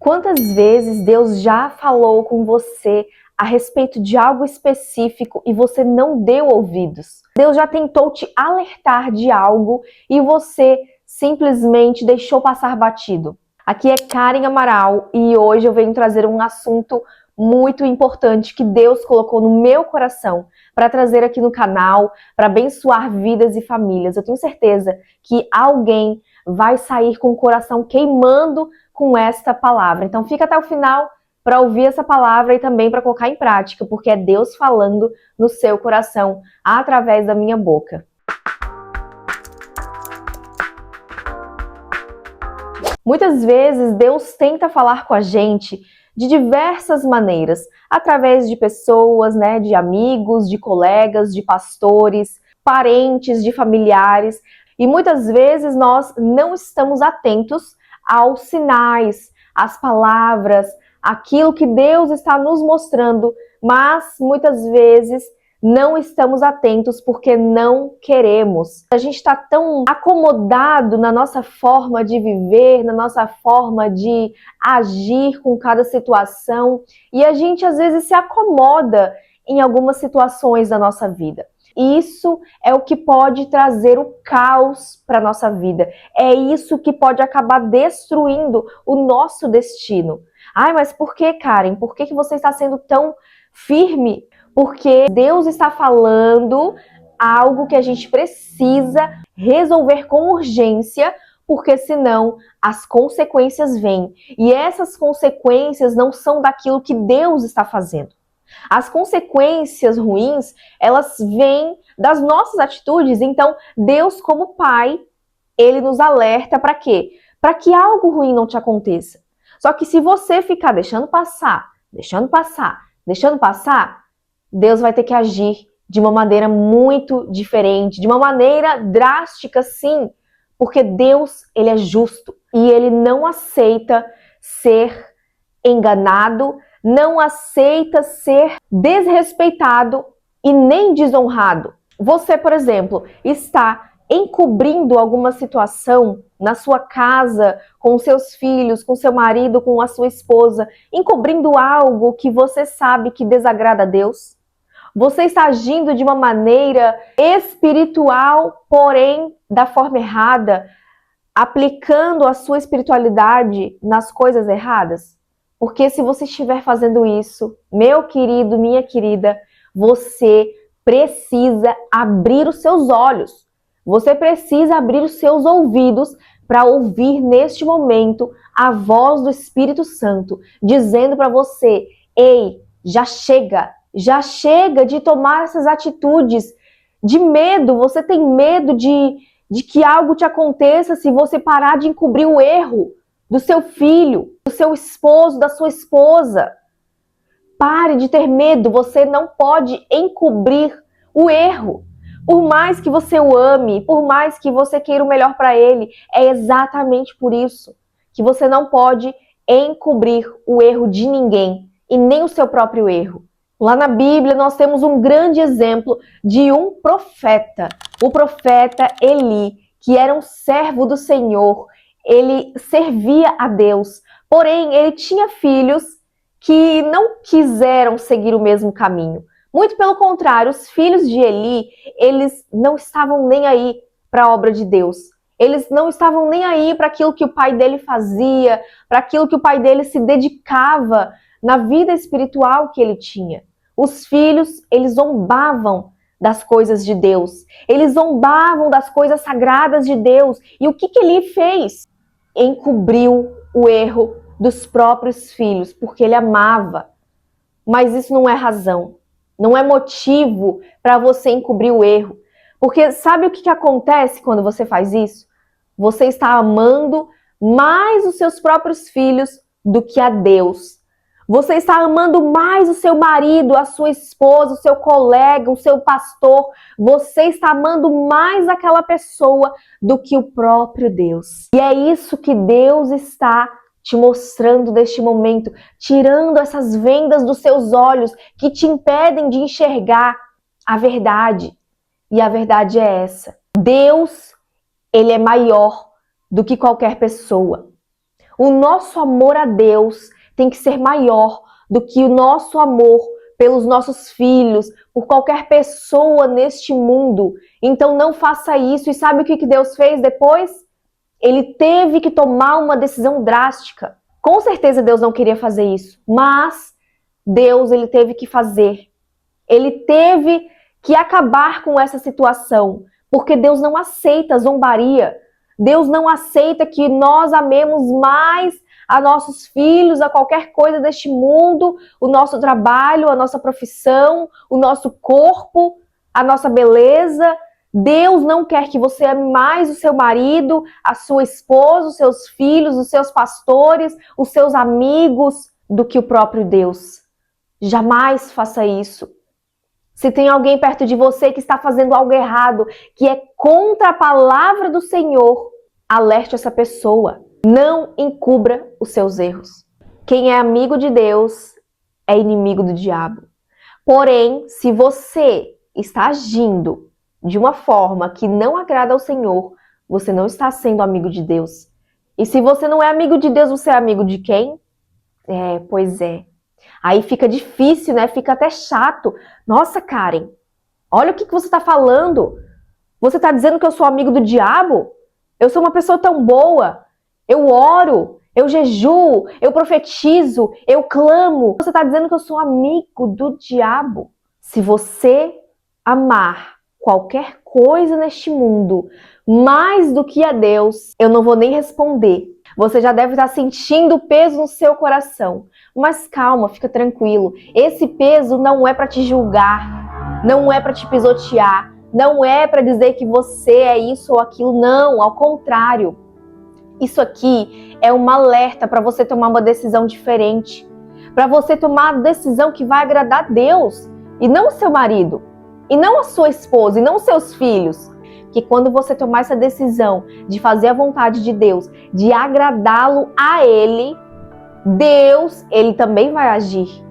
Quantas vezes Deus já falou com você a respeito de algo específico e você não deu ouvidos? Deus já tentou te alertar de algo e você simplesmente deixou passar batido. Aqui é Karen Amaral e hoje eu venho trazer um assunto muito importante que Deus colocou no meu coração para trazer aqui no canal, para abençoar vidas e famílias. Eu tenho certeza que alguém vai sair com o coração queimando com esta palavra. Então fica até o final para ouvir essa palavra e também para colocar em prática, porque é Deus falando no seu coração através da minha boca. Muitas vezes Deus tenta falar com a gente de diversas maneiras, através de pessoas, de amigos, de colegas, de pastores, parentes, de familiares, e muitas vezes nós não estamos atentos aos sinais, às palavras, aquilo que Deus está nos mostrando, mas muitas vezes não estamos atentos porque não queremos. A gente está tão acomodado na nossa forma de viver, na nossa forma de agir com cada situação, e a gente às vezes se acomoda em algumas situações da nossa vida. E isso é o que pode trazer o caos para a nossa vida. É isso que pode acabar destruindo o nosso destino. Ai, mas por que, Karen? Por que você está sendo tão firme? Porque Deus está falando algo que a gente precisa resolver com urgência, porque senão as consequências vêm. E essas consequências não são daquilo que Deus está fazendo. As consequências ruins, elas vêm das nossas atitudes. Então, Deus, como Pai, Ele nos alerta para quê? Para que algo ruim não te aconteça. Só que se você ficar deixando passar, Deus vai ter que agir de uma maneira muito diferente, de uma maneira drástica, sim, porque Deus, Ele é justo e Ele não aceita ser enganado, não aceita ser desrespeitado e nem desonrado. Você, por exemplo, está encobrindo alguma situação na sua casa, com seus filhos, com seu marido, com a sua esposa, encobrindo algo que você sabe que desagrada a Deus? Você está agindo de uma maneira espiritual, porém da forma errada, aplicando a sua espiritualidade nas coisas erradas? Porque se você estiver fazendo isso, meu querido, minha querida, você precisa abrir os seus olhos. Você precisa abrir os seus ouvidos para ouvir neste momento a voz do Espírito Santo, dizendo para você: ei, já chega de tomar essas atitudes de medo. Você tem medo de que algo te aconteça se você parar de encobrir o erro do seu filho, do seu esposo, da sua esposa. Pare de ter medo, você não pode encobrir o erro. Por mais que você o ame, por mais que você queira o melhor para ele, é exatamente por isso que você não pode encobrir o erro de ninguém e nem o seu próprio erro. Lá na Bíblia nós temos um grande exemplo de um profeta, o profeta Eli, que era um servo do Senhor. Ele servia a Deus, porém ele tinha filhos que não quiseram seguir o mesmo caminho. Muito pelo contrário, os filhos de Eli, eles não estavam nem aí para a obra de Deus. Eles não estavam nem aí para aquilo que o pai dele fazia, para aquilo que o pai dele se dedicava na vida espiritual que ele tinha. Os filhos, eles zombavam das coisas de Deus. Eles zombavam das coisas sagradas de Deus. E o que Eli fez? Encobriu o erro dos próprios filhos, porque ele amava. Mas isso não é razão, não é motivo para você encobrir o erro. Porque sabe o que acontece quando você faz isso? Você está amando mais os seus próprios filhos do que a Deus. Você está amando mais o seu marido, a sua esposa, o seu colega, o seu pastor. Você está amando mais aquela pessoa do que o próprio Deus. E é isso que Deus está te mostrando neste momento, tirando essas vendas dos seus olhos que te impedem de enxergar a verdade. E a verdade é essa: Deus, Ele é maior do que qualquer pessoa. O nosso amor a Deus tem que ser maior do que o nosso amor pelos nossos filhos, por qualquer pessoa neste mundo. Então não faça isso. E sabe o que Deus fez depois? Ele teve que tomar uma decisão drástica. Com certeza Deus não queria fazer isso, mas Deus, ele teve que fazer. Ele teve que acabar com essa situação, porque Deus não aceita zombaria. Deus não aceita que nós amemos mais a nossos filhos, a qualquer coisa deste mundo, o nosso trabalho, a nossa profissão, o nosso corpo, a nossa beleza. Deus não quer que você ame mais o seu marido, a sua esposa, os seus filhos, os seus pastores, os seus amigos, do que o próprio Deus. Jamais faça isso. Se tem alguém perto de você que está fazendo algo errado, que é contra a palavra do Senhor, alerte essa pessoa. Não encubra os seus erros. Quem é amigo de Deus é inimigo do diabo. Porém, se você está agindo de uma forma que não agrada ao Senhor, você não está sendo amigo de Deus. E se você não é amigo de Deus, você é amigo de quem? Pois é. Aí fica difícil, né? Fica até chato. Nossa, Karen, olha o que você está falando. Você está dizendo que eu sou amigo do diabo? Eu sou uma pessoa tão boa. Eu oro, eu jejuo, eu profetizo, eu clamo. Você está dizendo que eu sou amigo do diabo? Se você amar qualquer coisa neste mundo mais do que a Deus, eu não vou nem responder. Você já deve estar sentindo o peso no seu coração. Mas calma, fica tranquilo. Esse peso não é para te julgar, não é para te pisotear, não é para dizer que você é isso ou aquilo. Não, ao contrário. Isso aqui é um alerta para você tomar uma decisão diferente. Para você tomar a decisão que vai agradar a Deus. E não o seu marido. E não a sua esposa. E não os seus filhos. Que quando você tomar essa decisão de fazer a vontade de Deus, de agradá-lo a Ele, Deus, Ele também vai agir.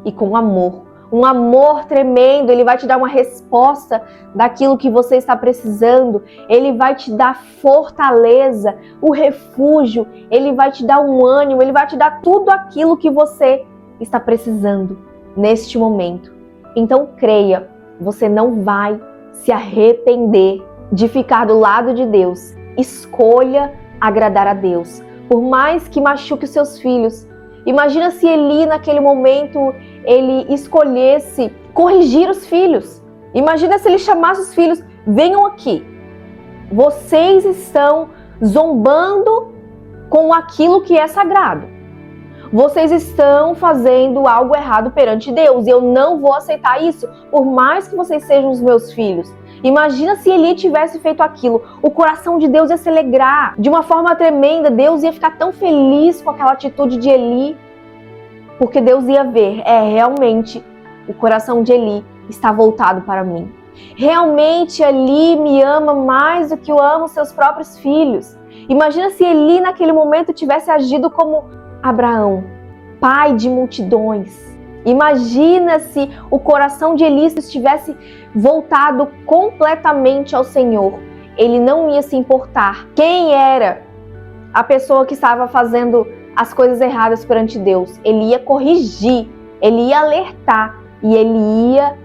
E com amor. Um amor tremendo. Ele vai te dar uma resposta daquilo que você está precisando. Ele vai te dar fortaleza, o refúgio. Ele vai te dar um ânimo. Ele vai te dar tudo aquilo que você está precisando neste momento. Então creia, você não vai se arrepender de ficar do lado de Deus. Escolha agradar a Deus. Por mais que machuque os seus filhos. Imagina se Eli, naquele momento, ele escolhesse corrigir os filhos. Imagina se ele chamasse os filhos, venham aqui. Vocês estão zombando com aquilo que é sagrado. Vocês estão fazendo algo errado perante Deus e eu não vou aceitar isso, por mais que vocês sejam os meus filhos. Imagina se Eli tivesse feito aquilo. O coração de Deus ia se alegrar de uma forma tremenda. Deus ia ficar tão feliz com aquela atitude de Eli. Porque Deus ia ver, realmente, o coração de Eli está voltado para mim. Realmente Eli me ama mais do que eu amo seus próprios filhos. Imagina se Eli naquele momento tivesse agido como Abraão, pai de multidões. Imagina se o coração de Eli estivesse voltado completamente ao Senhor. Ele não ia se importar quem era a pessoa que estava fazendo as coisas erradas perante Deus. Ele ia corrigir, ele ia alertar e ele ia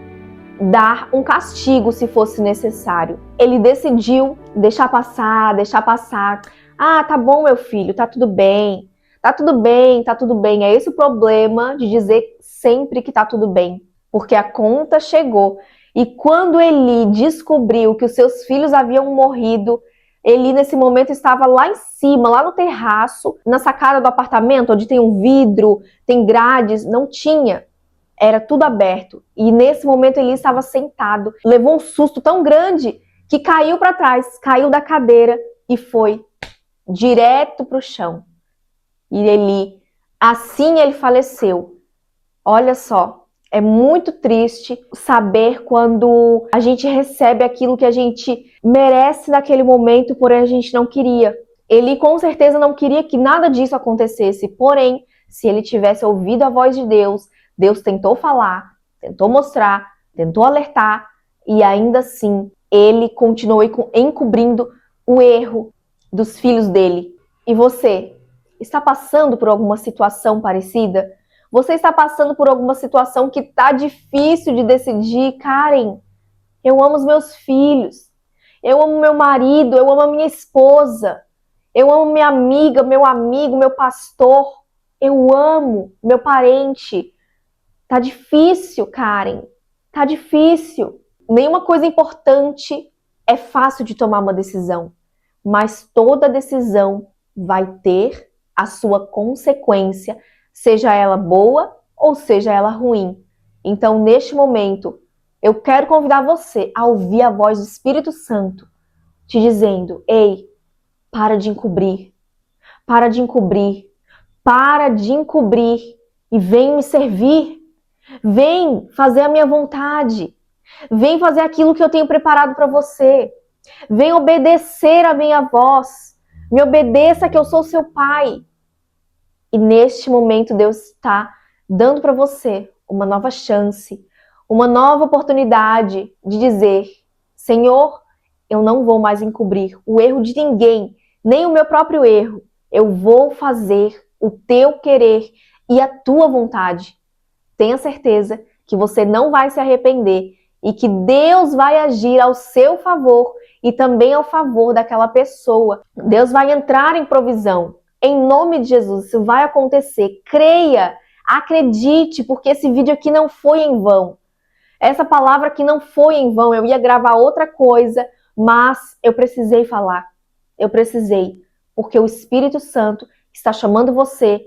dar um castigo se fosse necessário. Ele decidiu deixar passar. Ah, tá bom, meu filho, tá tudo bem. Tá tudo bem, tá tudo bem. É esse o problema de dizer sempre que tá tudo bem. Porque a conta chegou. E quando Eli descobriu que os seus filhos haviam morrido, Eli nesse momento estava lá em cima, lá no terraço, na sacada do apartamento, onde tem um vidro, tem grades. Não tinha. Era tudo aberto. E nesse momento Eli estava sentado. Levou um susto tão grande que caiu para trás, caiu da cadeira e foi direto para o chão. E Eli, assim ele faleceu. Olha só, é muito triste saber quando a gente recebe aquilo que a gente merece naquele momento, porém a gente não queria. Eli com certeza não queria que nada disso acontecesse, porém, se ele tivesse ouvido a voz de Deus, Deus tentou falar, tentou mostrar, tentou alertar, e ainda assim ele continuou encobrindo o erro dos filhos dele. E você? está passando por alguma situação parecida? Você está passando por alguma situação que está difícil de decidir? Karen, eu amo os meus filhos, eu amo meu marido, eu amo a minha esposa, eu amo minha amiga, meu amigo, meu pastor, eu amo meu parente. Tá difícil, Karen, tá difícil. Nenhuma coisa importante é fácil de tomar uma decisão, mas toda decisão vai ter a sua consequência, seja ela boa ou seja ela ruim. Então, neste momento, eu quero convidar você a ouvir a voz do Espírito Santo te dizendo: ei, para de encobrir, para de encobrir, para de encobrir e vem me servir, vem fazer a minha vontade, vem fazer aquilo que eu tenho preparado para você, vem obedecer a minha voz, me obedeça que eu sou seu pai. E neste momento Deus está dando para você uma nova chance, uma nova oportunidade de dizer: Senhor, eu não vou mais encobrir o erro de ninguém, nem o meu próprio erro. Eu vou fazer o teu querer e a tua vontade. Tenha certeza que você não vai se arrepender e que Deus vai agir ao seu favor e também ao favor daquela pessoa. Deus vai entrar em provisão. Em nome de Jesus, isso vai acontecer. Creia, acredite, porque esse vídeo aqui não foi em vão. Essa palavra aqui não foi em vão. Eu ia gravar outra coisa, mas eu precisei falar. Eu precisei, porque o Espírito Santo está chamando você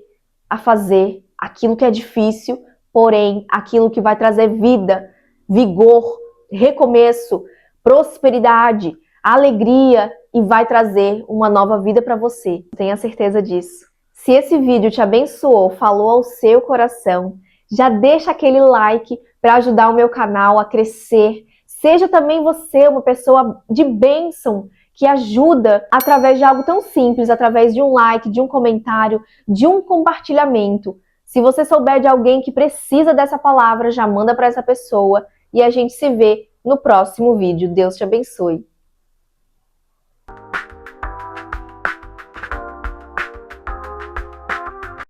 a fazer aquilo que é difícil, porém, aquilo que vai trazer vida, vigor, recomeço, prosperidade, alegria e vai trazer uma nova vida para você. Tenha certeza disso. Se esse vídeo te abençoou, falou ao seu coração, já deixa aquele like para ajudar o meu canal a crescer. Seja também você uma pessoa de bênção que ajuda através de algo tão simples, através de um like, de um comentário, de um compartilhamento. Se você souber de alguém que precisa dessa palavra, já manda para essa pessoa e a gente se vê no próximo vídeo. Deus te abençoe.